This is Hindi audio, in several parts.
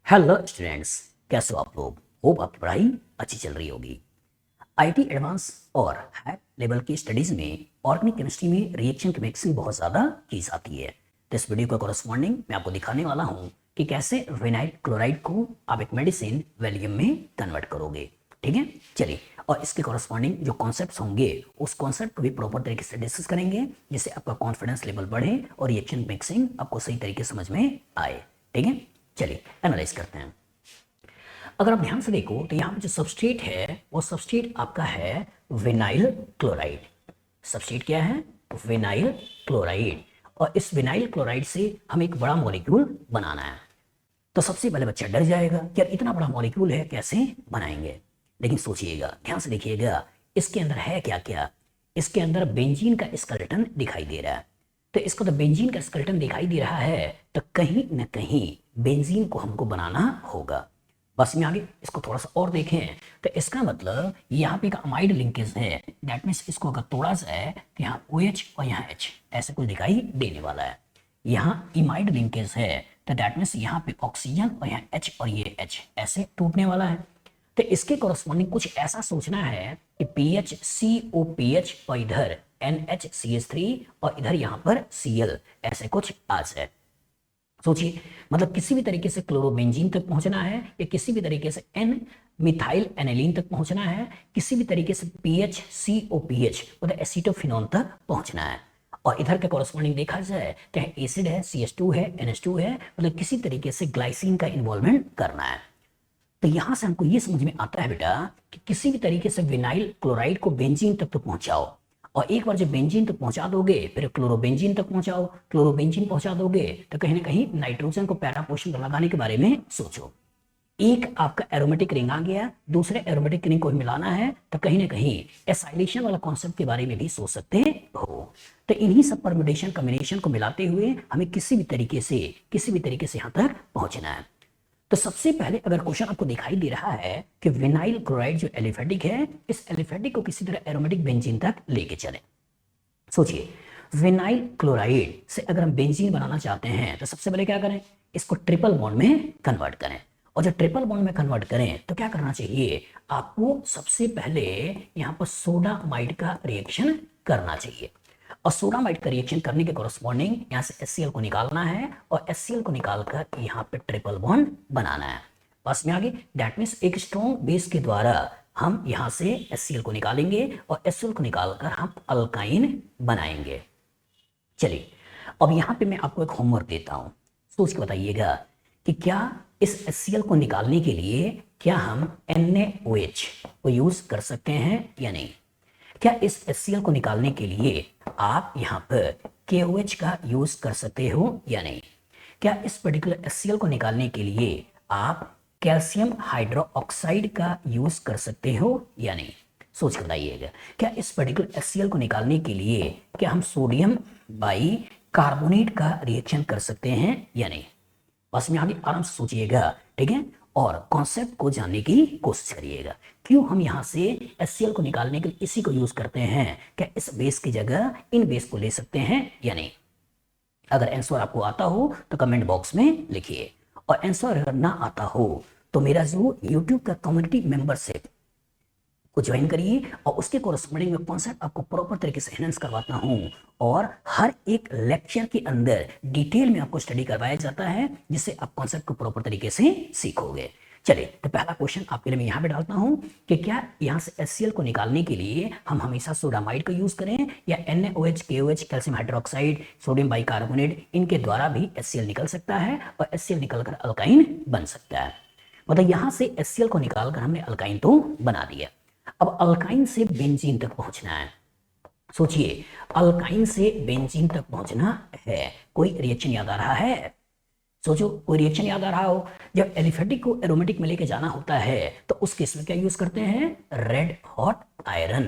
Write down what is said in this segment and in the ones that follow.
हेलो स्टूडेंट्स, कैसे हो आप लोग। होप आपकी पढ़ाई अच्छी चल रही होगी। आईटी एडवांस और हाई लेवल की स्टडीज में ऑर्गेनिक केमिस्ट्री में रिएक्शन की मिक्सिंग बहुत ज़्यादा की जाती है। तो इस वीडियो का कॉरस्पॉन्डिंग मैं आपको दिखाने वाला हूँ कि कैसे विनाइल क्लोराइड को आप एक मेडिसिन वैलियम में कन्वर्ट करोगे। ठीक है, चलिए। और इसके कॉरस्पॉन्डिंग जो कॉन्सेप्ट्स होंगे उस कॉन्सेप्ट को भी प्रॉपर तरीके से डिस्कस करेंगे, जिससे आपका कॉन्फिडेंस लेवल बढ़े और रिएक्शन मिक्सिंग आपको सही तरीके से समझ में आए। ठीक है, चलिए एनालाइज करते हैं। अगर आप ध्यान से देखो तो यहाँ पे जो सबस्ट्रेट है वो सबस्ट्रेट आपका है विनाइल क्लोराइड। सबस्ट्रेट क्या है? Vinyl chloride. और इस विनाइल क्लोराइड से हमें एक बड़ा मॉलिक्यूल बनाना है। तो सबसे पहले बच्चा डर जाएगा कि यार इतना बड़ा मॉलिक्यूल है, कैसे बनाएंगे। लेकिन सोचिएगा, ध्यान से देखिएगा, इसके अंदर है क्या क्या। इसके अंदर बेंजीन का स्केलेटन दिखाई दे रहा है। तो इसको तो बेंजीन का स्केलेटन दिखाई दे रहा है, तो कहीं ना कहीं बेंजीन को हमको बनाना होगा। बस में आगे इसको थोड़ा सा और देखें तो इसका मतलब यहाँ पे एक अमाइड लिंकेज है। दैट मीन्स इसको अगर तोड़ा जाए तो यहाँ OH और यहाँ H ऐसे कुछ दिखाई देने वाला है। यहाँ इमाइड लिंकेज है तो दैट मीन्स यहाँ पे ऑक्सीजन और यहाँ H और ये H ऐसे टूटने वाला है। तो इसके कॉरस्पॉन्डिंग कुछ ऐसा सोचना है कि PH COPH और इधर NHCH3 और इधर यहाँ पर Cl ऐसे कुछ आ जाए। सोचिए, मतलब किसी भी तरीके से क्लोरोबेंजीन तक पहुंचना है या किसी भी तरीके से एन मिथाइल एनिलीन तक पहुंचना है, किसी भी तरीके से PH COPH उधर एसीटोफिनोन तक पहुंचना है। और इधर के कॉरस्पॉन्डिंग देखा जाए तो एसिड है, CH2 है, NH2 है, मतलब किसी तरीके से ग्लाइसिन का इन्वॉल्वमेंट करना है। तो यहां से हमको ये समझ में आता है बेटा कि किसी भी तरीके से विनाइल क्लोराइड को बेंजीन तक तो पहुंचाओ, और एक बार जब बेंजीन तक पहुंचा दोगे फिर क्लोरोबेंजीन तक पहुंचाओ, क्लोरोबेंजीन पहुंचा दोगे तो कहीं ना कहीं नाइट्रोजन को पैरा पोर्शन पर लगाने के बारे में सोचो। एक आपका एरोमेटिक रिंग आ गया, दूसरे एरोमेटिक रिंग को मिलाना है, तो कहीं ना कहीं एसाइलेशन वाला कॉन्सेप्ट के बारे में भी सोच सकते हो। तो इन्हीं सब परम्यूटेशन कॉम्बिनेशन को मिलाते हुए हमें किसी भी तरीके से यहां तक पहुंचना है। तो सबसे पहले अगर क्वेश्चन आपको दिखाई दे रहा है कि विनाइल क्लोराइड जो एलिफेटिक है, इस एलिफेटिक को किसी तरह एरोमेटिक बेंजीन तक लेके चले। सोचिए, विनाइल क्लोराइड से अगर हम बेंजीन बनाना चाहते हैं तो सबसे पहले क्या करें, इसको ट्रिपल बॉन्ड में कन्वर्ट करें। और जब ट्रिपल बॉन्ड में कन्वर्ट करें तो क्या करना चाहिए, आपको सबसे पहले यहाँ पर सोडामाइड का रिएक्शन करना चाहिए। और सोडामाइड का रिएक्शन करने के कॉरस्पॉन्डिंग यहाँ से HCl को निकालना है और HCl को निकालकर यहाँ पे ट्रिपल बॉन्ड बनाना है। बस में आगे दैट मीन्स एक स्ट्रॉन्ग बेस के द्वारा हम यहाँ से HCl को निकालेंगे और HCl को निकालकर हम अल्काइन बनाएंगे। चलिए, अब यहाँ पे मैं आपको एक होमवर्क देता हूँ, सोच के बताइएगा कि क्या इस HCl को निकालने के लिए क्या हम NaOH को यूज कर सकते हैं या नहीं। क्या इस HCl को निकालने के लिए आप यहाँ पर KOH का यूज कर सकते हो या नहीं। क्या इस पर्टिकुलर HCl को निकालने के लिए आप कैल्शियम हाइड्रोक्साइड का यूज कर सकते हो या नहीं। सोच कर बताइएगा, क्या इस पर्टिकुलर HCl को निकालने के लिए क्या हम सोडियम बाई कार्बोनेट का रिएक्शन कर सकते हैं या नहीं। बस में आगे आराम से सोचिएगा, ठीक है, और कॉन्सेप्ट को जानने की कोशिश करिएगा। क्यों हम यहाँ से HCl को निकालने के लिए इसी को यूज करते हैं, क्या इस बेस की जगह इन बेस को ले सकते हैं या नहीं। अगर आंसर आपको आता हो तो कमेंट बॉक्स में लिखिए, और आंसर अगर ना आता हो तो मेरा जो YouTube का कम्युनिटी मेंबरशिप को ज्वाइन करिए, और उसके कोरस्पॉन्डिंग में कॉन्सेप्ट आपको प्रॉपर तरीके से एनहांस करवाता हूं, और हर एक लेक्चर के अंदर डिटेल में आपको स्टडी करवाया जाता है, जिससे आप कॉन्सेप्ट को प्रॉपर तरीके से सीखोगे। चलिए, तो पहला क्वेश्चन आपके लिए मैं यहाँ पे डालता हूं कि क्या यहाँ से HCl को निकालने के लिए हम हमेशा सोडामाइड का यूज करें या NaOH KOH calcium hydroxide sodium bicarbonate इनके द्वारा भी HCl निकल सकता है और HCl निकलकर अल्काइन बन सकता है। मतलब यहाँ से HCl को निकालकर हमने अल्काइन तो बना दिया। अब अल्काइन से बेंजीन तक पहुंचना है। सोचिए, अल्काइन से बेंजीन तक पहुंचना है, कोई रिएक्शन याद आ रहा है। सोचो, कोई रिएक्शन याद आ रहा हो। जब एलिफेटिक को एरोमेटिक में लेके जाना होता है तो उस केस में क्या यूज करते हैं, रेड हॉट आयरन।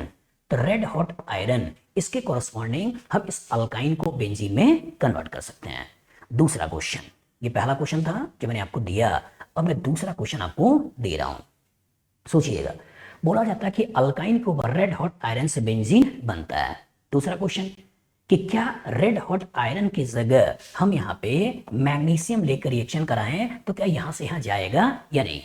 तो रेड हॉट आयरन इसके कॉरस्पॉन्डिंग हम इस अल्काइन को बेंजीन में कन्वर्ट कर सकते हैं। दूसरा क्वेश्चन, ये पहला क्वेश्चन था जो मैंने आपको दिया, अब मैं दूसरा क्वेश्चन आपको दे रहा हूं। सोचिएगा, बोला जाता है कि अल्काइन के ऊपर रेड हॉट आयरन से बेंजीन बनता है। दूसरा क्वेश्चन, कि क्या रेड हॉट आयरन की जगह हम यहाँ पे मैग्नीशियम लेकर रिएक्शन कराएं तो क्या यहाँ से यहाँ जाएगा या नहीं।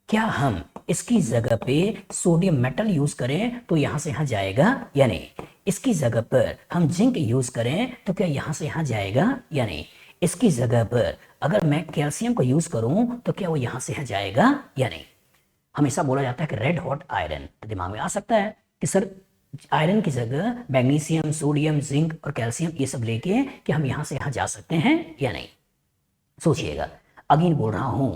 क्या हम इसकी जगह पे सोडियम मेटल यूज करें तो यहाँ से यहाँ जाएगा या नहीं। इसकी जगह पर हम जिंक यूज करें तो क्या यहाँ से यहाँ जाएगा या नहीं। इसकी जगह पर अगर मैं कैल्शियम को यूज करूं तो क्या वो यहाँ से यहाँ जाएगा या नहीं। हमेशा बोला जाता है कि रेड हॉट आयरन, तो दिमाग में आ सकता है कि सर आयरन की जगह मैग्नीशियम, सोडियम, जिंक और कैल्शियम ये सब लेके कि हम यहां से यहां जा सकते हैं या नहीं। सोचिएगा, अगेन बोल रहा हूं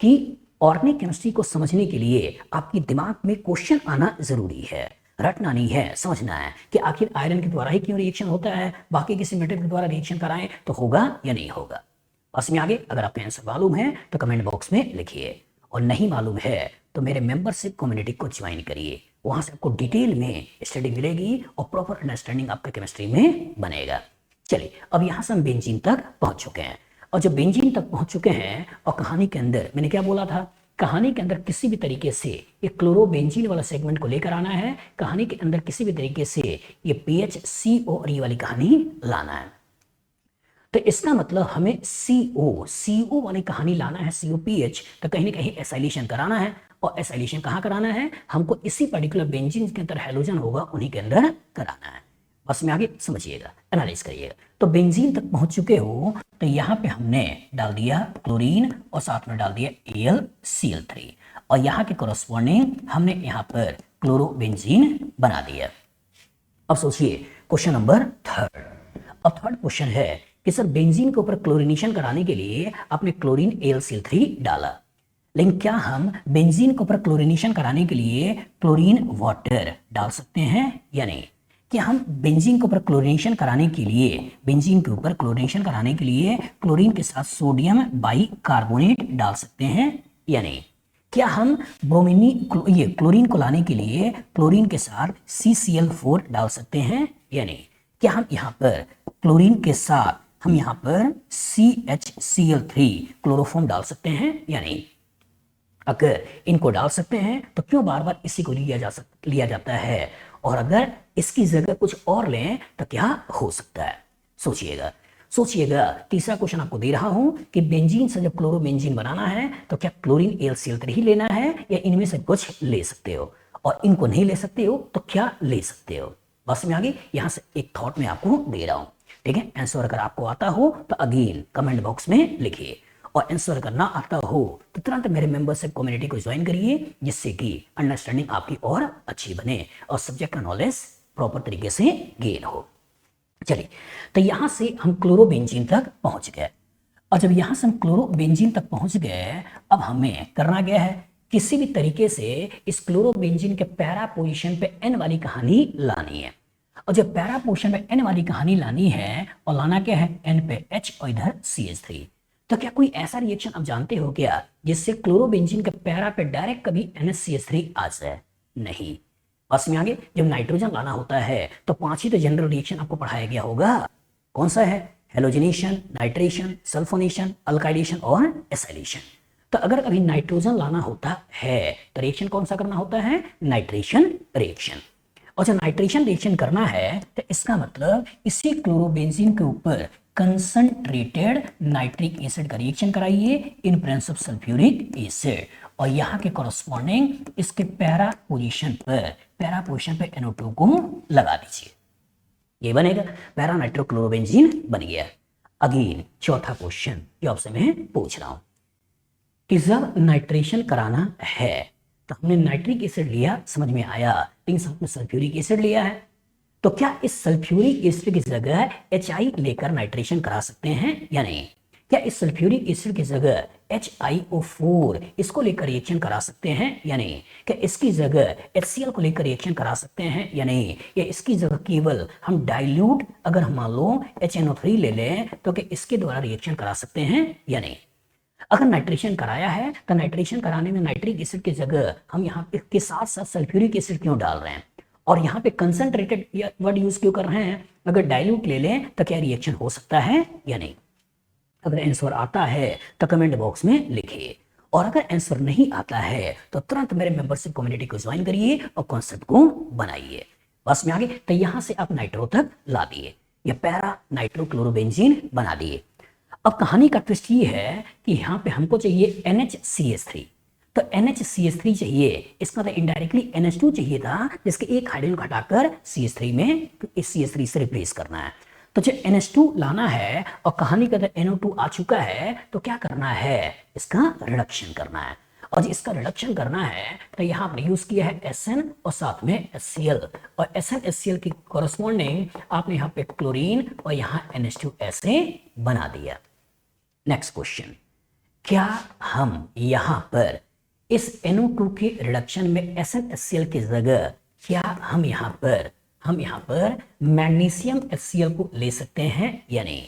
कि ऑर्गेनिक केमिस्ट्री को समझने के लिए आपके दिमाग में क्वेश्चन आना जरूरी है, रटना नहीं है, समझना है कि आखिर आयरन के द्वारा ही क्यों रिएक्शन होता है, बाकी किसी मेटल के द्वारा रिएक्शन कराएं तो होगा या नहीं होगा। बस में आगे अगर आपको आंसर मालूम है तो कमेंट बॉक्स में लिखिए, और नहीं मालूम है तो मेरे मेंबरशिप कम्युनिटी को ज्वाइन करिए। वहां से आपको डिटेल में स्टडी मिलेगी और प्रॉपर अंडरस्टैंडिंग आपका केमिस्ट्री में बनेगा। चलिए, अब यहां से हम बेंजीन तक पहुंच चुके हैं, और जब बेंजीन तक पहुंच चुके हैं और कहानी के अंदर मैंने क्या बोला था, कहानी के अंदर किसी भी तरीके से ये क्लोरोबेंजीन वाला सेगमेंट को लेकर आना है, कहानी के अंदर किसी भी तरीके से ये PHCO और ये वाली कहानी लाना है। तो इसका मतलब हमें CO वाली कहानी लाना है, COPH, तो कहीं ना कहीं एसाइलेशन कराना है, और एसाइलेशन कहाँ कराना है, हमको इसी पर्टिकुलर बेंजीन के अंदर हैलोजन होगा उन्हीं के अंदर कराना है। बस में आगे समझिएगा, एनालाइज करिएगा। तो बेंजीन तक पहुंच चुके हो तो यहाँ पे हमने डाल दिया क्लोरीन और साथ में डाल दिया AlCl3, और यहाँ के कोरस्पॉन्डिंग हमने यहाँ पर क्लोरोबेंजीन बना दिया। अब सोचिए क्वेश्चन नंबर 3। अब थर्ड क्वेश्चन है कि सर बेंजीन के ऊपर क्लोरीनेशन कराने के लिए आपने क्लोरीन AlCl3 डाला, लेकिन क्या हम बेंजीन के ऊपर क्लोरीनेशन कराने के लिए क्लोरीन वाटर डाल सकते हैं या नहीं। क्या हम बेंजीन के ऊपर क्लोरीनेशन कराने के लिए क्लोरीन के साथ सोडियम बाइकार्बोनेट डाल सकते हैं या नहीं। क्या हम क्लोरीन को लाने के लिए क्लोरीन के साथ CCl4 डाल सकते हैं या नहीं। क्या हम यहाँ पर क्लोरीन के साथ हम यहाँ पर CHCl3 क्लोरोफॉर्म डाल सकते हैं या नहीं। अगर इनको डाल सकते हैं तो क्यों बार बार इसी को लिया जाता है, और अगर इसकी जगह कुछ और लें तो क्या हो सकता है। सोचिएगा। तीसरा क्वेश्चन आपको दे रहा हूं कि बेंजीन से जब क्लोरोबेंजीन बनाना है तो क्या क्लोरीन AlCl3 ही लेना है या इनमें से कुछ ले सकते हो, और इनको नहीं ले सकते हो तो क्या ले सकते हो। बस में आगे यहां से एक थॉट में आपको दे रहा हूं, ठीक है। आंसर अगर आपको आता हो तो अगेन कमेंट बॉक्स में लिखिए, और आंसर अगर ना आता हो तो तुरंत मेरे मेंबरशिप कम्युनिटी को ज्वाइन करिए, जिससे कि अंडरस्टैंडिंग आपकी और अच्छी बने और सब्जेक्ट का नॉलेज प्रॉपर तरीके से गेन हो। चलिए, तो यहां से हम क्लोरोबेंजीन तक पहुंच गए, और जब यहां से हम क्लोरोबेंजीन तक पहुंच गए, अब हमें करना क्या है, किसी भी तरीके से इस क्लोरोबेंजीन के पैरा पोजीशन पे N वाली कहानी लानी है। और जब पैरा पोजीशन पे N वाली कहानी लानी है, और लाना क्या है, N पे H और इधर CH3, तो क्या कोई ऐसा रिएक्शन आप जानते हो क्या जिससे क्लोरोबेंजीन के पैरा पे डायरेक्ट कभी NH-CH3 आ जाए। नहीं। बस में आगे जब नाइट्रोजन लाना होता है तो 5 ही तो जनरल रिएक्शन आपको पढ़ाया गया होगा। कौन सा है, हेलोजिनेशन, नाइट्रेशन, सल्फोनेशन, अल्काइलेशन और एसाइलेशन। तो अगर कभी नाइट्रोजन लाना होता है तो रिएक्शन कौन सा करना होता है, नाइट्रेशन रिएक्शन। और जब नाइट्रेशन रिएक्शन करना है तो इसका मतलब इसी क्लोरोबेंजीन के ऊपर कंसंट्रेटेड नाइट्रिक एसिड का रिएक्शन कराइए in presence of sulphuric acid, और यहाँ के कॉरस्पॉन्डिंग इसके पैरा पोजीशन पे NO2 को लगा दीजिए, ये बनेगा पैरा नाइट्रोक्लोरोबेंजीन बन गया। अगेन चौथा क्वेश्चन जो आपसे मैं पूछ रहा हूं कि जब नाइट्रेशन कराना है तो हमने नाइट्रिक एसिड लिया, समझ में आया, लेकिन साथ में सल्फ्यूरिक एसिड लिया है, तो क्या इस सल्फ्यूरिक एसिड की जगह HI लेकर नाइट्रेशन करा सकते हैं या नहीं। क्या इस सल्फ्यूरिक एसिड की जगह HiO4 इसको लेकर रिएक्शन करा सकते हैं या नहीं। क्या इसकी जगह HCl को लेकर रिएक्शन करा सकते हैं या नहीं, या इसकी जगह केवल हम डाइल्यूट अगर हम मान लो HNO3 ले लें तो क्या इसके द्वारा रिएक्शन करा सकते हैं या नहीं। अगर नाइट्रेशन कराया है तो नाइट्रेशन कराने में नाइट्रिक एसिड की जगह हम यहाँ पे के साथ साथ सल्फ्यूरिक एसिड क्यों डाल रहे हैं, और यहाँ पे कंसंट्रेटेड वर्ड यूज क्यों कर रहे हैं। अगर डाइल्यूट ले लें तो क्या रिएक्शन हो सकता है या नहीं। अगर आंसर आता है तो कमेंट बॉक्स में लिखिए, और अगर आंसर नहीं आता है तो तुरंत मेरे मेंबरशिप कम्युनिटी को ज्वाइन करिए और कॉन्सेप्ट को बनाइए। बस में आगे तो यहां से आप नाइट्रो तक ला दिए, या पैरा नाइट्रोक्लोरोबेंजीन बना दिए। अब कहानी का ट्विस्ट ये है कि यहाँ पे हमको चाहिए NHCH3, तो NHCH3 चाहिए, इसका तो इनडायरेक्टली NH2 चाहिए था, जिसके एक हाइड्रोजन घटाकर CH3 में इस CH3 से रिप्लेस करना है। तो जो NH2 लाना है और कहानी का तो NO2 आ चुका है, तो क्या करना है, इसका रिडक्शन करना है। और इसका रिडक्शन करना है तो यहाँ आपने यूज किया है SN और साथ में HCl, और SN HCl की कॉरस्पॉन्डिंग आपने यहाँ पे क्लोरीन और यहाँ NH2 ऐसे बना दिया। नेक्स्ट क्वेश्चन, क्या हम यहाँ पर इस NO2 के रिडक्शन में SnHCl की जगह क्या हम यहाँ पर मैग्नीशियम HCl को ले सकते हैं या नहीं?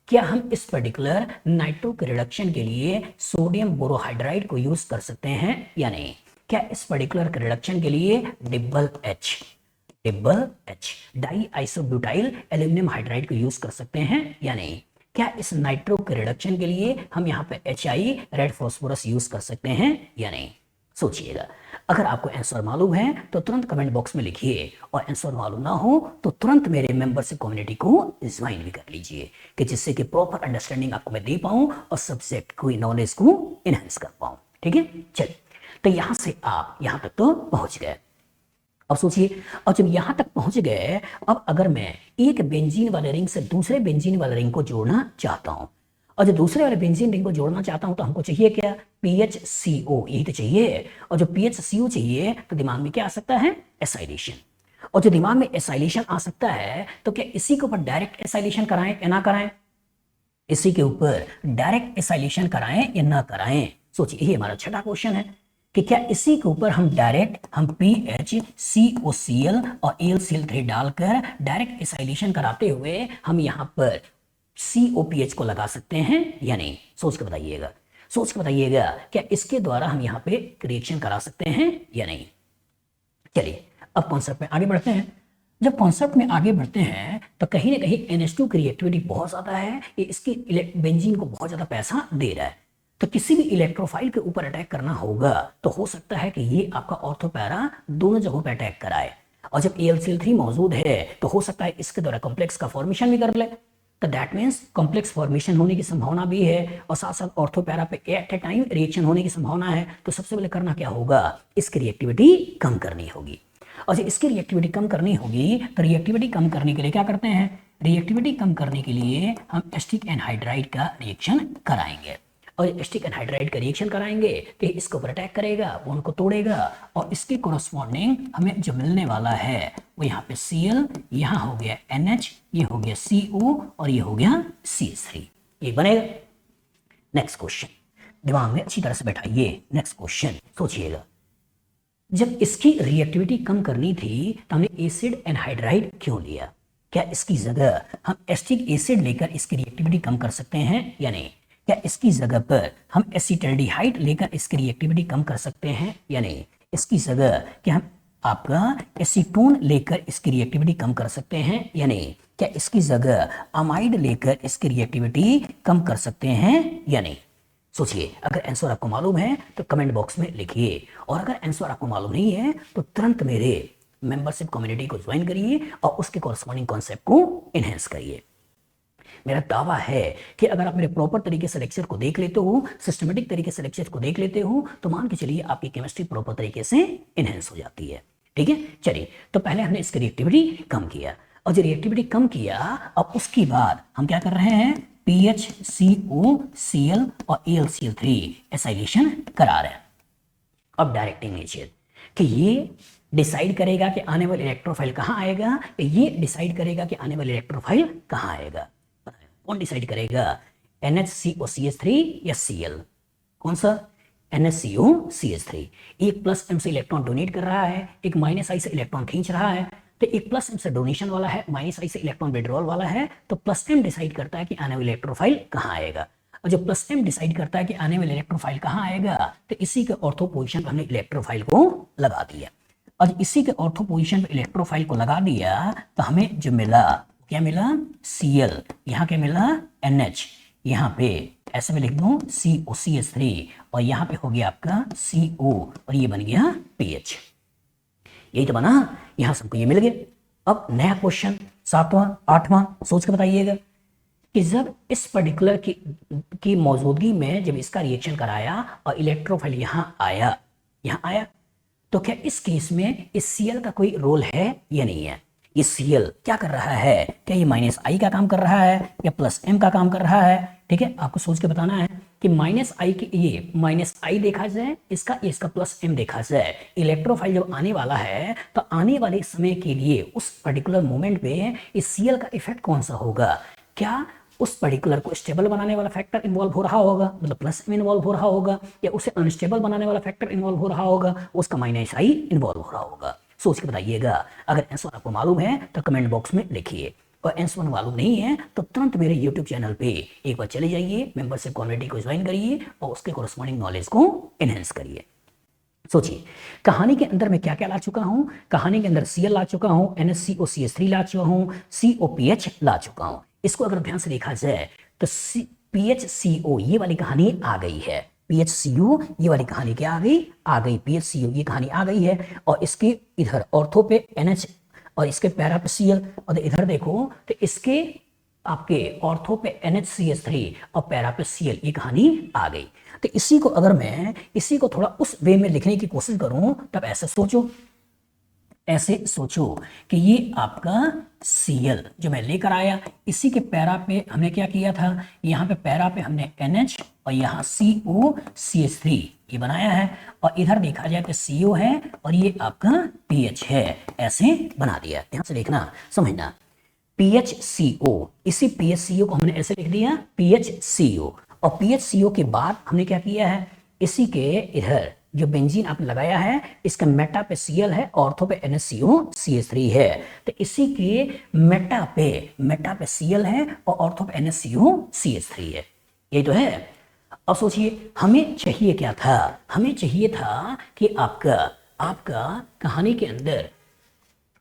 क्या हम इस पर्टिकुलर नाइट्रो के रिडक्शन के लिए सोडियम बोरोहाइड्राइड को यूज कर सकते हैं या नहीं? क्या इस पर्टिकुलर के रिडक्शन के लिए DIBAL H di isobutyl aluminium hydride को यूज कर सकते हैं या नहीं? क्या इस नाइट्रो के रिडक्शन के लिए हम यहाँ पे HI रेड फॉस्फोरस यूज कर सकते हैं या नहीं? सोचिएगा। अगर आपको आंसर मालूम है तो तुरंत कमेंट बॉक्स में लिखिए, और आंसर मालूम ना हो तो तुरंत मेरे मेंबरशिप कम्युनिटी को ज्वाइन भी कर लीजिए, कि जिससे कि प्रॉपर अंडरस्टैंडिंग आपको मैं दे पाऊं और सब्जेक्ट की नॉलेज को इनहेंस कर पाऊं। ठीक है, चलिए, तो यहां से आप यहां तक तो पहुंच गए। अब सोचिए, और जब यहां तक पहुंच गए, अब अगर मैं एक बेंजीन वाले रिंग से दूसरे बेंजीन वाले रिंग को जोड़ना चाहता हूं, और जो दूसरे वाले बेंजीन रिंग को जोड़ना चाहता हूं, तो हमको चाहिए क्या, PHCO, यही तो चाहिए। और जो PHCO चाहिए तो दिमाग में क्या आ सकता है, एसाइलेशन। और जो दिमाग में एसाइलेशन आ सकता है, तो क्या इसी के ऊपर डायरेक्ट एसाइलेशन कराएं या ना कराएं? इसी के ऊपर डायरेक्ट एसाइलेशन कराएं या ना कराएं? सोचिए, ये हमारा छठा क्वेश्चन है कि क्या इसी के ऊपर हम डायरेक्ट PHCOCl और AlCl3 डालकर डायरेक्ट एसाइलेशन कराते हुए हम यहाँ पर COPH को लगा सकते हैं या नहीं? सोच के बताइएगा, क्या इसके द्वारा हम यहाँ पे रिएक्शन करा सकते हैं या नहीं? चलिए, अब कॉन्सेप्ट में आगे बढ़ते हैं। जब कॉन्सेप्ट में आगे बढ़ते हैं तो कहीं ना कहीं NH2 की रिएक्टिविटी बहुत ज्यादा है, ये इसकी बेंजीन को बहुत ज्यादा पैसा दे रहा है। तो किसी भी इलेक्ट्रोफाइल के ऊपर अटैक करना होगा तो हो सकता है कि ये आपका ऑर्थोपैरा दोनों जगहों पर अटैक कराए, और जब AlCl3 मौजूद है तो हो सकता है इसके द्वारा कॉम्प्लेक्स का फॉर्मेशन भी कर ले। तो दैट मीन्स कॉम्प्लेक्स फॉर्मेशन होने की संभावना भी है, और साथ साथ ऑर्थोपैरा पे एट ए टाइम रिएक्शन होने की संभावना है। तो सबसे पहले करना क्या होगा, इसकी रिएक्टिविटी कम करनी होगी। और जब इसकी रिएक्टिविटी कम करनी होगी तो रिएक्टिविटी कम करने के लिए क्या करते हैं, रिएक्टिविटी कम करने के लिए हम एसिटिक एनहाइड्राइड का रिएक्शन कराएंगे, और एसिटिक एनहाइड्राइड का रिएक्शन कराएंगे तो इसके ऊपर अटैक करेगा, वो उनको तोड़ेगा, और इसके कोरस्पॉन्डिंग हमें जो मिलने वाला है वो यहाँ पे Cl, यहाँ हो गया NH, ये हो गया CO, और ये हो गया CH3, ये बनेगा। नेक्स्ट क्वेश्चन दिमाग में अच्छी तरह से बैठाइए। नेक्स्ट क्वेश्चन सोचिएगा, जब इसकी रिएक्टिविटी कम करनी थी तो हमने एसिड एनहाइड्राइड क्यों लिया? क्या इसकी जगह हम एसिटिक एसिड लेकर इसकी रिएक्टिविटी कम कर सकते हैं या नहीं? क्या इसकी जगह पर हम एसिटाल्डिहाइड लेकर इसकी रिएक्टिविटी कम कर सकते हैं या नहीं? इसकी जगह क्या हम आपका एसीटोन लेकर इसकी रिएक्टिविटी कम कर सकते हैं या नहीं? क्या इसकी जगह अमाइड लेकर इसकी रिएक्टिविटी कम कर सकते हैं या नहीं? सोचिए, अगर आंसर आपको मालूम है तो कमेंट बॉक्स में लिखिए, और अगर आंसर आपको मालूम नहीं है तो तुरंत मेरे मेंबरशिप कम्युनिटी को ज्वाइन करिए और उसके कॉरस्पॉन्डिंग कॉन्सेप्ट को इनहेंस करिए। मेरा दावा है कि अगर आप मेरे प्रॉपर तरीके से लेक्चर को देख लेते हो, सिस्टमेटिक तरीके से लेक्चर को देख लेते हो, तो मान के चलिए आपकी केमिस्ट्री प्रॉपर तरीके से इनहेंस हो जाती है। ठीक है, चलिए, तो पहले हमने इसकी रिएक्टिविटी कम किया, और जो रिएक्टिविटी कम किया, अब उसके बाद हम क्या कर रहे हैं, PHCOCl और AlCl3 एसाइलेशन करा रहे हैं। अब डायरेक्टिंग नेचर कि ये डिसाइड करेगा कि आने वाला इलेक्ट्रोफाइल कहां आएगा, ये डिसाइड करेगा कि आने वाला इलेक्ट्रोफाइल कहां आएगा। कौन डिसाइड करेगा, NHCOCH3 या Cl? कौन सा, NHCOCH3। एक प्लस M से इलेक्ट्रॉन डोनेट कर रहा है, एक माइनस I से इलेक्ट्रॉन खींच रहा है, तो एक प्लस M से डोनेशन वाला है, माइनस I से इलेक्ट्रॉन विड्रॉल वाला है, तो प्लस M डिसाइड करता है कि आने वाला इलेक्ट्रोफाइल कहां आएगा। और जब प्लस M डिसाइड करता है कि आने वाला इलेक्ट्रोफाइल कहां आएगा, तो इसी के ऑर्थो पोजीशन पर हमने इलेक्ट्रोफाइल को लगा दिया, और इसी के ऑर्थो पोजीशन पर इलेक्ट्रोफाइल को लगा दिया तो हमें जो मिला, क्या मिला, Cl, यहाँ क्या मिला, NH, यहाँ पे ऐसे में लिख दूं COCH3, और यहाँ पे हो गया आपका CO, और ये बन गया PH। यही तो बना, यहाँ सबको ये मिल गया। अब नया क्वेश्चन, सातवां, आठवां, सोच के बताइएगा कि जब इस पर्टिकुलर की मौजूदगी में जब इसका रिएक्शन कराया और इलेक्ट्रोफाइल यहाँ आया तो क्या इस केस में इस Cl का कोई रोल है या नहीं है? ये Cl क्या कर रहा है? क्या ये माइनस आई का काम कर रहा है या प्लस एम का काम कर रहा है? ठीक है, आपको सोच के बताना है कि माइनस आई के ये माइनस आई देखा जाए, इसका प्लस एम देखा जाए। इलेक्ट्रोफाइल जब आने वाला है तो आने वाले समय के लिए उस पर्टिकुलर मोमेंट पे इस Cl का इफेक्ट कौन सा होगा? क्या उस पर्टिकुलर को स्टेबल बनाने वाला फैक्टर इन्वॉल्व हो रहा होगा, मतलब प्लस एम इन्वॉल्व हो रहा होगा, या उसे अनस्टेबल बनाने वाला फैक्टर इन्वॉल्व हो रहा होगा, उसका माइनस आई इन्वॉल्व हो रहा होगा? सोच के बताइएगा। अगर आंसर आपको मालूम है तो कमेंट बॉक्स में लिखिए, और आंसर मालूम नहीं है तो तुरंत मेरे YouTube चैनल पे एक बार चले जाइए, मेंबरशिप कम्युनिटी को ज्वाइन करिए और उसके कोरस्पॉन्डिंग नॉलेज को एनहेंस करिए। सोचिए कहानी के अंदर मैं क्या क्या ला चुका हूं। कहानी के अंदर Cl ला चुका हूं, NaCO3 ला चुका हूं, COPH ला चुका हूं। इसको अगर ध्यान से देखा जाए तो PHCO ये वाली कहानी आ गई है। PHCO ये वाली कहानी क्या आ गई? आ गई। PHCO ये कहानी आ गई है, और इसके इधर ऑर्थो पे NH और इसके पैरा पे Cl, और इधर देखो तो इसके आपके ऑर्थो पे NHCH3 और पैरा पे Cl, ये कहानी आ गई। तो इसी को अगर मैं इसी को थोड़ा उस वे में लिखने की कोशिश करूं तब ऐसे सोचो कि ये आपका Cl जो मैं लेकर आया, इसी के पैरा पे हमने क्या किया था, यहाँ पे पैरा पे हमने NH और यहाँ COCH3 ये बनाया है, और इधर देखा जाए तो CO है और ये आपका PH है, ऐसे बना दिया। ध्यान से देखना, समझना। PHCO, इसी PHCO को हमने ऐसे लिख दिया PHCO, और PHCO के बाद हमने क्या किया है, इसी के इधर जो बेंजीन आपने लगाया है इसका मेटा पे Cl है, ऑर्थो पे NaCO3 है, तो इसी के मेटा पे Cl है और ऑर्थो पे NaCO3 है। ये तो है। अब सोचिए हमें चाहिए क्या था? हमें चाहिए था कि आपका कहानी के अंदर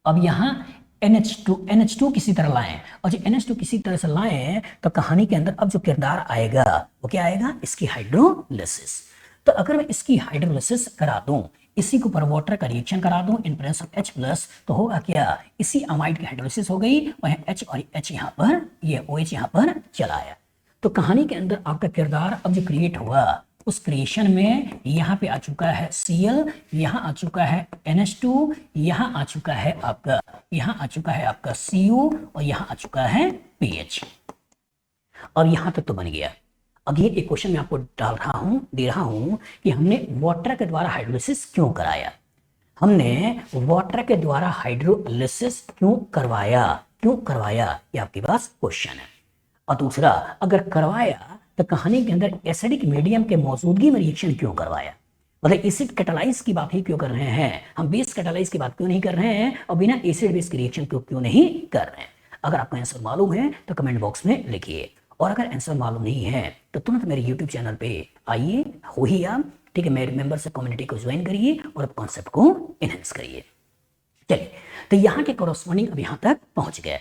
अब यहाँ NH2 किसी तरह लाएं, और जो NH2 किसी तरह से लाएं तो कहानी के अंदर अब जो किरदार आएगा वो क्या आएगा? इसकी हाइड्रोलिसिस। तो अगर मैं इसकी हाइड्रोलिसिस करा दूं, इसी के ऊपर वाटर का रिएक्शन करा दूं इन प्रेजेंस ऑफ H+, तो होगा क्या? इसी अमाइड की हाइड्रोलिसिस हो गई, वह H और H यहाँ पर, ये OH यहाँ पर चला आया। तो कहानी के अंदर आपका किरदार अब जो क्रिएट हुआ, उस क्रिएशन में यहाँ पे आ चुका है Cl, यहाँ आ चुका है NH2, यहाँ आ चुका है आपका CO, और यहाँ आ चुका है PH। और यहाँ तक तो बन गया। अब ये एक क्वेश्चन मैं आपको दे रहा हूं कि हमने वाटर के द्वारा हाइड्रोलिसिस क्यों कराया? हमने वाटर के द्वारा हाइड्रोलिसिस क्यों करवाया? ये आपके पास क्वेश्चन है। और दूसरा, अगर करवाया तो कहानी के अंदर एसिडिक मीडियम के मौजूदगी में रिएक्शन क्यों करवाया? मतलब एसिड कैटालाइज की बात ही क्यों कर रहे हैं हम, बेस कैटालाइज की बात क्यों नहीं कर रहे हैं, और बिना एसिड बेस की रिएक्शन क्यों नहीं कर रहे हैं? अगर आपको आंसर मालूम है तो कमेंट बॉक्स में लिखिए, और अगर आंसर मालूम नहीं है तो तुरंत मेरे YouTube चैनल पे आइए, हो ही आप, ठीक है, मेरे मेंबरशिप कम्युनिटी को ज्वाइन करिए और कॉन्सेप्ट को एनहेंस करिए। चलिए, तो यहाँ के कॉरस्पॉन्डिंग अब यहाँ तक पहुंच गए।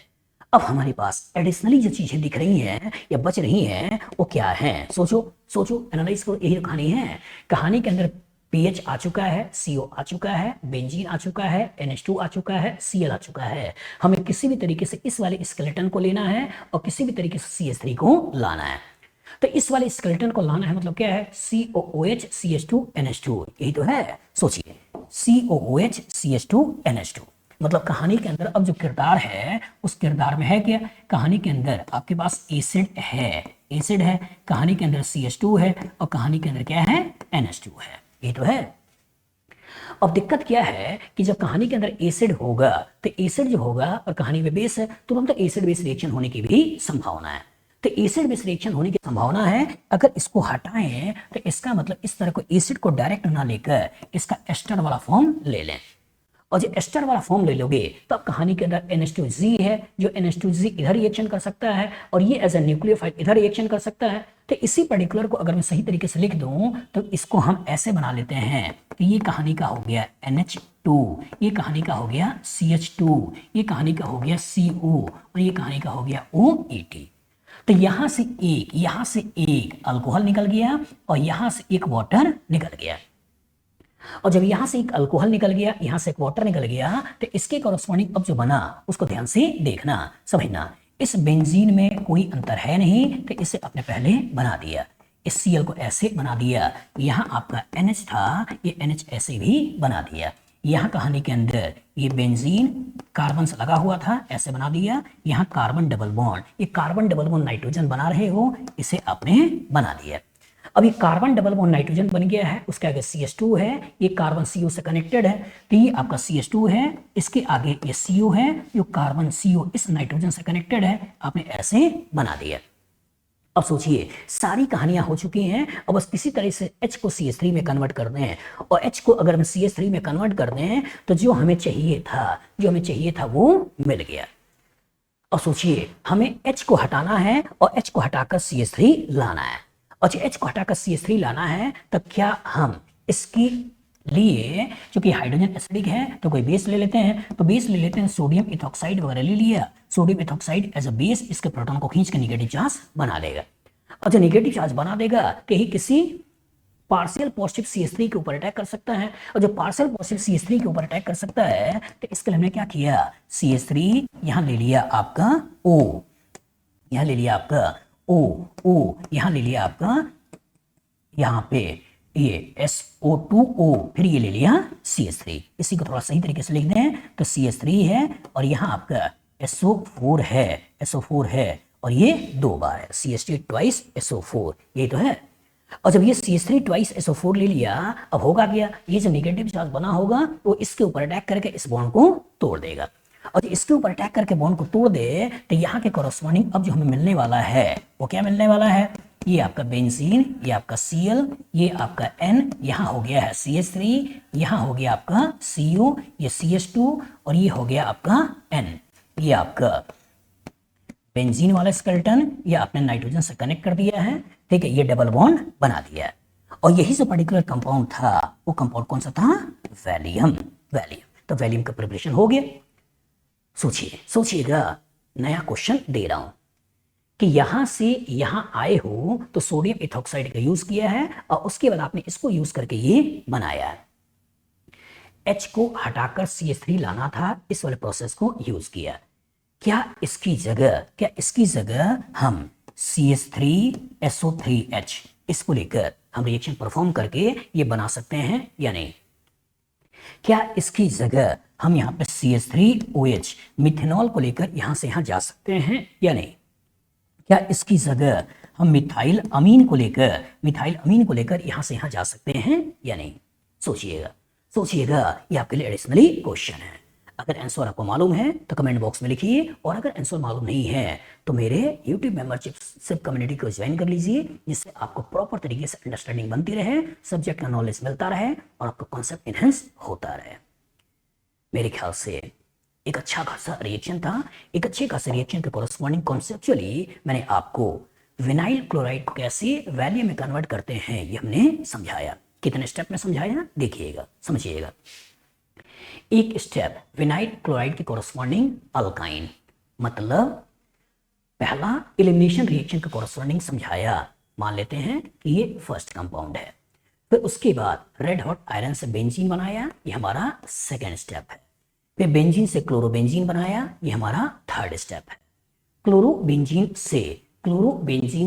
अब हमारे पास एडिशनली जो चीजें दिख रही हैं या बच रही हैं वो क्या है? सोचो एनालाइज करो। यही कहानी है। कहानी के अंदर PH आ चुका है, CO आ चुका है, बेंजीन आ चुका है, NH2 आ चुका है, Cl आ चुका है। हमें किसी भी तरीके से इस वाले स्केलेटन को लेना है और किसी भी तरीके से CH3 को लाना है। तो इस वाले स्केलेटन को लाना है मतलब क्या है? COOH CH2 NH2, यही तो है। सोचिए COOH CH2 NH2, मतलब कहानी के अंदर अब जो किरदार है उस किरदार में है क्या? कहानी के अंदर आपके पास एसिड है, कहानी के अंदर CH2 है और कहानी के अंदर क्या है? NH2 है, ये तो है। अब दिक्कत क्या है कि जब कहानी के अंदर एसिड होगा तो एसिड जो होगा और कहानी में बेस है, तुरंत एसिड बेस रिएक्शन होने की भी संभावना है। तो एसिड बेस रिएक्शन होने की संभावना है। अगर इसको हटाएं तो इसका मतलब इस तरह को एसिड को डायरेक्ट ना लेकर इसका एस्टर वाला फॉर्म ले लें, और जो एस्टर वाला फॉर्म ले लोगे तो अब कहानी के अंदर NH2Z है, जो NH2Z इधर रिएक्शन कर सकता है और ये एज ए न्यूक्लियोफाइल इधर रिएक्शन कर सकता है। तो इसी पर्टिकुलर को अगर मैं सही तरीके से लिख दूं तो इसको हम ऐसे बना लेते हैं कि ये कहानी का हो गया NH2, ये कहानी का हो गया CH2, ये कहानी का हो गया CO और ये कहानी का हो गया OET। तो यहां से एक अल्कोहल निकल गया और यहां से एक वाटर निकल गया। और जब यहां से एक अल्कोहल निकल गया, यहां से एक वाटर निकल गया, तो इसके कॉरस्पॉन्डिंग अब जो बना उसको ध्यान से देखना, समझना। इस बेंजीन में कोई अंतर है नहीं, तो इसे अपने पहले बना दिया, इस Cl को ऐसे बना दिया। यहाँ आपका NH था, ये NH ऐसे भी बना दिया। यहाँ कहानी के अंदर ये बेंजीन कार्बन से लगा हुआ था, ऐसे बना दिया। यहाँ कार्बन डबल बॉन्ड, ये कार्बन डबल बॉन्ड नाइट्रोजन बना रहे हो, इसे आपने बना दिया। अब ये कार्बन डबल बॉन्ड नाइट्रोजन बन गया है, उसके आगे CH2 है, ये कार्बन CO से कनेक्टेड है, तो ये आपका CH2 है, इसके आगे ये CO है, जो कार्बन CO इस नाइट्रोजन से कनेक्टेड है, आपने ऐसे बना दिया। अब सोचिए सारी कहानियां हो चुकी हैं, अब बस किसी तरह से H को CH3 में कन्वर्ट कर दें, और H को अगर हम CH3 में कन्वर्ट कर दें तो जो हमें चाहिए था वो मिल गया। अब सोचिए हमें H को हटाना है और H को हटाकर CH3 लाना है, और जब H को हटाकर CH3 लाना है तब क्या हम इसकी लिए, क्योंकि हाइड्रोजन एसिडिक है तो कोई बेस ले लेते हैं, तो बेस ले लेते हैं सोडियम इथॉक्साइड वगैरह ले लिया। Sodium ethoxide as a base इसके प्रोटॉन को खींच के नेगेटिव चार्ज बना देगा, और जब नेगेटिव चार्ज बना देगा तो ही किसी पार्शियल पॉजिटिव CH3 के ऊपर अटैक कर सकता है, और जब पार्शियल पॉजिटिव CH3 के ऊपर अटैक कर सकता है तो इसके लिए हमने क्या किया, CH3 यहां ले लिया आपका O, यहां ले लिया आपका O, यहां ले लिया आपका, यहां पे ये SO2O, फिर ये ले लिया CH3। इसी को थोड़ा सही तरीके से लिख दें तो CH3 है और यहाँ आपका SO4 है, और ये 2 बार है, CH3 ट्वाइस SO4, ये तो है। और जब ये CH3 ट्वाइस SO4 ले लिया, अब होगा क्या, ये जो नेगेटिव चार्ज बना होगा वो इसके ऊपर अटैक करके इस बॉन्ड को तोड़ देगा, और जब इसके ऊपर अटैक करके बॉन्ड को तोड़ दे तो यहाँ के कॉरस्पॉन्डिंग अब जो हमें मिलने वाला है वो क्या मिलने वाला है, ये आपका बेंजीन, ये आपका Cl, ये आपका N, यहाँ हो गया है CH3, यहाँ हो गया आपका CO, ये CH2, और ये हो गया आपका N, ये आपका बेंजीन वाला स्केलेटन, ये आपने नाइट्रोजन से कनेक्ट कर दिया है, ठीक है, ये डबल बॉन्ड बना दिया है। और यही जो पर्टिकुलर कंपाउंड था वो कंपाउंड कौन सा था, वैलियम। तो वैलियम का प्रिपरेशन हो गया। सोचिएगा नया क्वेश्चन दे रहा हूं कि यहां से यहां आए हो तो सोडियम इथॉक्साइड का यूज किया है, और उसके बाद आपने इसको यूज करके ये बनाया है। H को हटाकर CH3 लाना था, इस वाले प्रोसेस को यूज किया। क्या इसकी जगह हम CH3SO3H इसको लेकर हम रिएक्शन परफॉर्म करके ये बना सकते हैं या नहीं? क्या इसकी जगह हम यहाँ पे CH3OH मिथेनॉल को लेकर यहां से यहां जा सकते हैं या नहीं? क्या इसकी जगह हम मिथाइल अमीन को लेकर यहां से यहां जा सकते हैं या नहीं? सोचिएगा, ये आपके लिए एडिशनली क्वेश्चन है। अगर आंसर आपको मालूम है तो कमेंट बॉक्स में लिखिए, और अगर आंसर मालूम नहीं है तो मेरे YouTube मेंबरशिप कम्युनिटी को ज्वाइन कर लीजिए, जिससे आपको प्रॉपर तरीके से अंडरस्टैंडिंग बनती रहे, सब्जेक्ट का नॉलेज मिलता रहे और आपका कॉन्सेप्ट इनहेंस होता रहे। मेरे ख्याल से एक अच्छा खासा रिएक्शन था। एक अच्छे खासे रिएक्शन के कॉरस्पॉन्डिंग कॉन्सेप्चुअली मैंने आपको विनाइल क्लोराइड को कैसे वैलियम में कन्वर्ट करते हैं ये हमने समझाया। कितने स्टेप में समझाया देखिएगा, समझिएगा। एक स्टेप विनाइल क्लोराइड के कॉरस्पॉन्डिंग अल्काइन, मतलब पहला एलिमिनेशन रिएक्शन का कॉरस्पॉन्डिंग समझाया। मान लेते हैं कि ये फर्स्ट कंपाउंड है। फिर उसके बाद रेड हॉट आयरन से बेंजीन बनाया, ये हमारा सेकेंड स्टेप है। फिर बेंजीन से क्लोरोबेंजीन बनाया, ये हमारा थर्ड स्टेप है। क्लोरोबेंजीन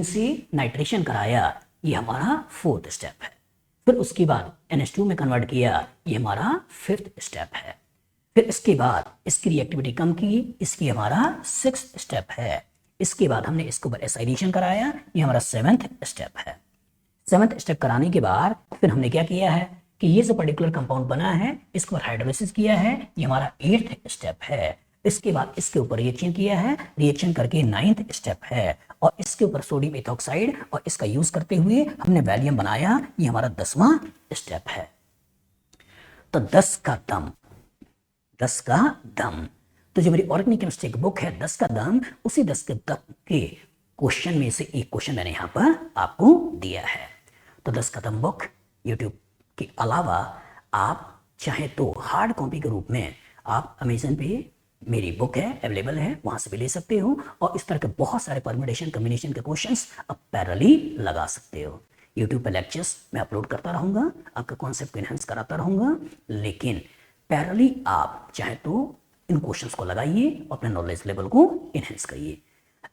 से नाइट्रेशन कराया, ये हमारा फोर्थ स्टेप है। फिर उसके बाद NH2 में कन्वर्ट किया, ये हमारा फिफ्थ स्टेप है। फिर इसके बाद इसकी रिएक्टिविटी कम की, इसकी हमारा सिक्स्थ स्टेप है। इसके बाद हमने इसको एसाइलेशन कराया, ये हमारा सेवेंथ स्टेप है। सेवेंथ स्टेप कराने के बाद फिर हमने क्या किया है कि ये जो पर्टिकुलर कंपाउंड बना है इसको हाइड्रोलिसिस किया है, ये हमारा एट्थ स्टेप है। इसके बाद इसके ऊपर रिएक्शन किया है, रिएक्शन करके नाइन्थ स्टेप है, और इसके ऊपर सोडियम इथॉक्साइड और इसका यूज करते हुए हमने वैलियम बनाया, ये हमारा 10वां स्टेप है। तो 10 का दम, तो जो मेरी ऑर्गेनिक केमिस्ट्री की बुक है 10 का दम, उसी 10 के दम के क्वेश्चन में से एक क्वेश्चन मैंने यहाँ पर आपको दिया है। तो 10 का दम बुक यूट्यूब के अलावा आप चाहे तो हार्ड कॉपी के रूप में आप अमेजन पे मेरी बुक है अवेलेबल है, वहां से भी ले सकते हो, और इस तरह के बहुत सारे परम्यूटेशन कॉम्बिनेशन के क्वेश्चंस आप पैरेलली लगा सकते हो। यूट्यूब पे लेक्चर्स मैं अपलोड करता रहूँगा, आपका कॉन्सेप्ट को इन्हेंस कराता रहूँगा, लेकिन पैरेलली आप चाहे तो इन क्वेश्चंस को लगाइए और अपने नॉलेज लेवल को इन्हेंस करिए।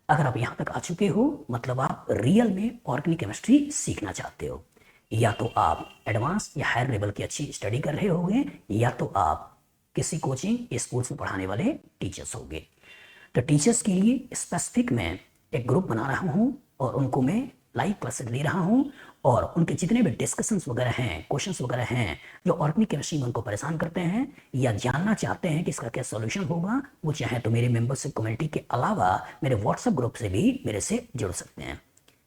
अगर आप यहाँ तक आ चुके हो मतलब आप रियल में ऑर्गेनिक केमिस्ट्री सीखना चाहते हो, या तो आप एडवांस या हायर लेवल की अच्छी स्टडी कर रहे होंगे, या तो आप किसी कोचिंग या स्कूल्स में पढ़ाने वाले टीचर्स होंगे। तो टीचर्स के लिए स्पेसिफिक मैं एक ग्रुप बना रहा हूँ और उनको मैं लाइव क्लासेस ले रहा हूँ, और उनके जितने भी डिस्कशंस वगैरह हैं, क्वेश्चंस वगैरह हैं जो ऑर्गेनिक केमिस्ट्री में उनको परेशान करते हैं या जानना चाहते हैं कि इसका क्या सॉल्यूशन होगा, वो चाहे तो मेरे मेंबरशिप कम्युनिटी के अलावा मेरे व्हाट्सएप ग्रुप से भी मेरे से जुड़ सकते हैं,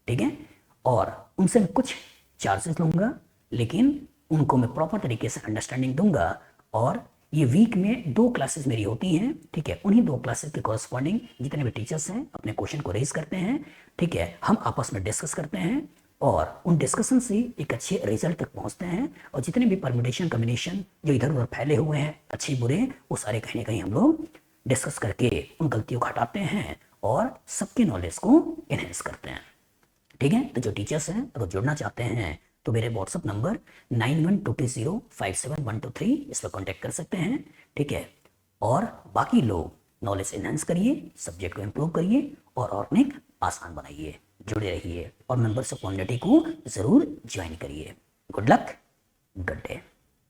ठीक है। और उनसे मैं कुछ चार्जेस लूँगा, लेकिन उनको मैं प्रॉपर तरीके से अंडरस्टैंडिंग दूंगा। और ये वीक में 2 क्लासेस मेरी होती हैं, ठीक है। उन्हीं 2 क्लासेस के कॉरस्पॉन्डिंग जितने भी टीचर्स हैं अपने क्वेश्चन को रेज करते हैं, ठीक है। हम आपस में डिस्कस करते हैं और उन डिस्कशन से एक अच्छे रिजल्ट तक पहुंचते हैं, और जितने भी परम्यूटेशन कॉम्बिनेशन जो इधर उधर फैले हुए हैं अच्छे बुरे, वो सारे कहीं ना कहीं हम लोग डिस्कस करके उन गलतियों को हटाते हैं और सबके नॉलेज को इनहेंस करते हैं, ठीक है। तो जो टीचर्स हैं अगर जुड़ना चाहते हैं तो मेरे व्हाट्सअप नंबर 9122057123 इस पर कॉन्टैक्ट कर सकते हैं, ठीक है। और बाकी लोग नॉलेज एनहांस करिए, सब्जेक्ट को इम्प्रूव करिए और ऑर्गेनिक आसान बनाइए, जुड़े रहिए और मेंबर्स ऑफ कम्युनिटी को जरूर ज्वाइन करिए। Good luck, good day.